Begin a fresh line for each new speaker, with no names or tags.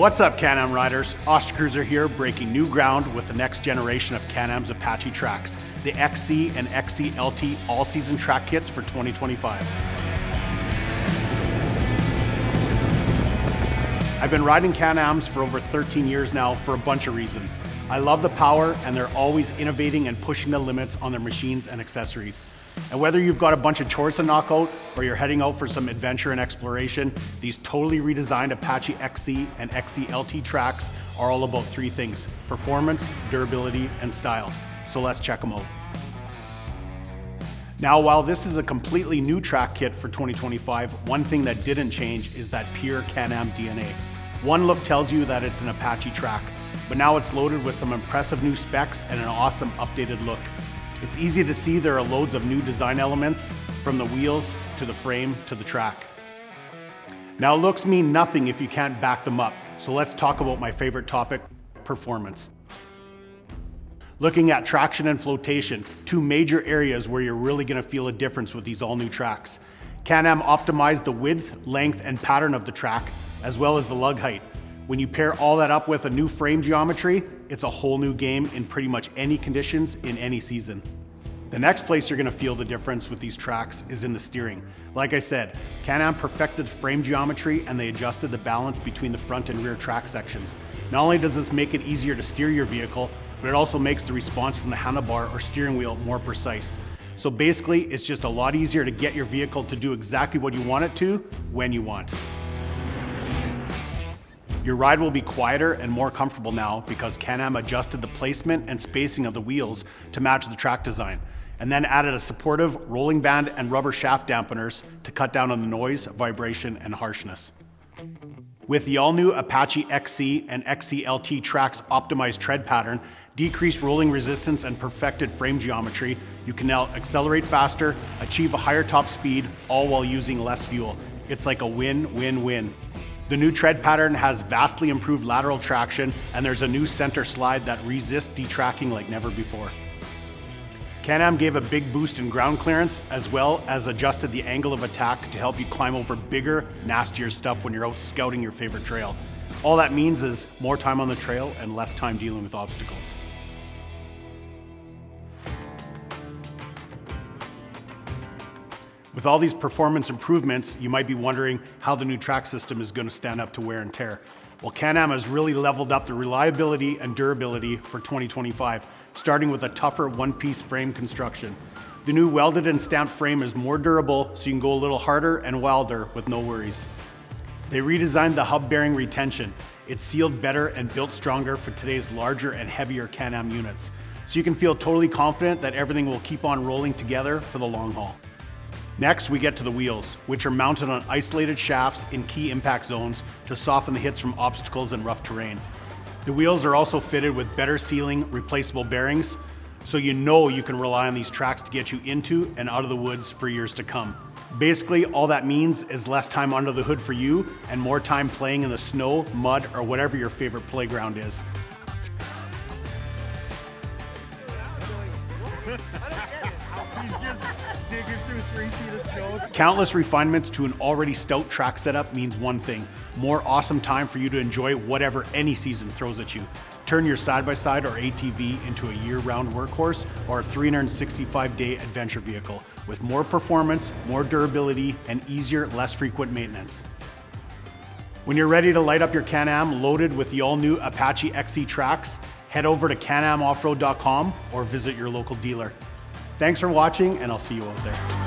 What's up, Can-Am riders? Ostacruiser here, breaking new ground with the next generation of Can-Am's Apache tracks, the XC and XC-LT all-season track kits for 2025. I've been riding Can-Ams for over 13 years now for a bunch of reasons. I love the power, and they're always innovating and pushing the limits on their machines and accessories. And whether you've got a bunch of chores to knock out or you're heading out for some adventure and exploration, these totally redesigned Apache XC and XC-LT tracks are all about three things: performance, durability, and style. So let's check them out. Now, while this is a completely new track kit for 2025, one thing that didn't change is that pure Can-Am DNA. One look tells you that it's an Apache track, but now it's loaded with some impressive new specs and an awesome updated look. It's easy to see there are loads of new design elements, from the wheels to the frame to the track. Now, looks mean nothing if you can't back them up, so let's talk about my favorite topic: performance. Looking at traction and flotation, two major areas where you're really going to feel a difference with these all new tracks. Can-Am optimized the width, length, and pattern of the track, as well as the lug height. When you pair all that up with a new frame geometry, it's a whole new game in pretty much any conditions in any season. The next place you're going to feel the difference with these tracks is in the steering. Like I said, Can-Am perfected frame geometry, and they adjusted the balance between the front and rear track sections. Not only does this make it easier to steer your vehicle, but it also makes the response from the handlebar or steering wheel more precise. So basically, it's just a lot easier to get your vehicle to do exactly what you want it to, when you want. Your ride will be quieter and more comfortable now because Can-Am adjusted the placement and spacing of the wheels to match the track design, and then added a supportive rolling band and rubber shaft dampeners to cut down on the noise, vibration, and harshness. With the all-new Apache XC and XC-LT tracks' optimized tread pattern, decreased rolling resistance, and perfected frame geometry, you can now accelerate faster, achieve a higher top speed, all while using less fuel. It's like a win-win-win. The new tread pattern has vastly improved lateral traction, and there's a new center slide that resists detracking like never before. Can-Am gave a big boost in ground clearance, as well as adjusted the angle of attack to help you climb over bigger, nastier stuff when you're out scouting your favorite trail. All that means is more time on the trail and less time dealing with obstacles. With all these performance improvements, you might be wondering how the new track system is going to stand up to wear and tear. Well, Can-Am has really leveled up the reliability and durability for 2025, starting with a tougher one-piece frame construction. The new welded and stamped frame is more durable, so you can go a little harder and wilder with no worries. They redesigned the hub bearing retention. It's sealed better and built stronger for today's larger and heavier Can-Am units, so you can feel totally confident that everything will keep on rolling together for the long haul. Next, we get to the wheels, which are mounted on isolated shafts in key impact zones to soften the hits from obstacles and rough terrain. The wheels are also fitted with better sealing, replaceable bearings, so you know you can rely on these tracks to get you into and out of the woods for years to come. Basically, all that means is less time under the hood for you and more time playing in the snow, mud, or whatever your favorite playground is. Countless refinements to an already stout track setup means one thing: more awesome time for you to enjoy whatever any season throws at you. Turn your side-by-side or ATV into a year-round workhorse or a 365-day adventure vehicle with more performance, more durability, and easier, less frequent maintenance. When you're ready to light up your Can-Am loaded with the all-new Apache XC tracks, head over to canamaoffroad.com or visit your local dealer. Thanks for watching, and I'll see you out there.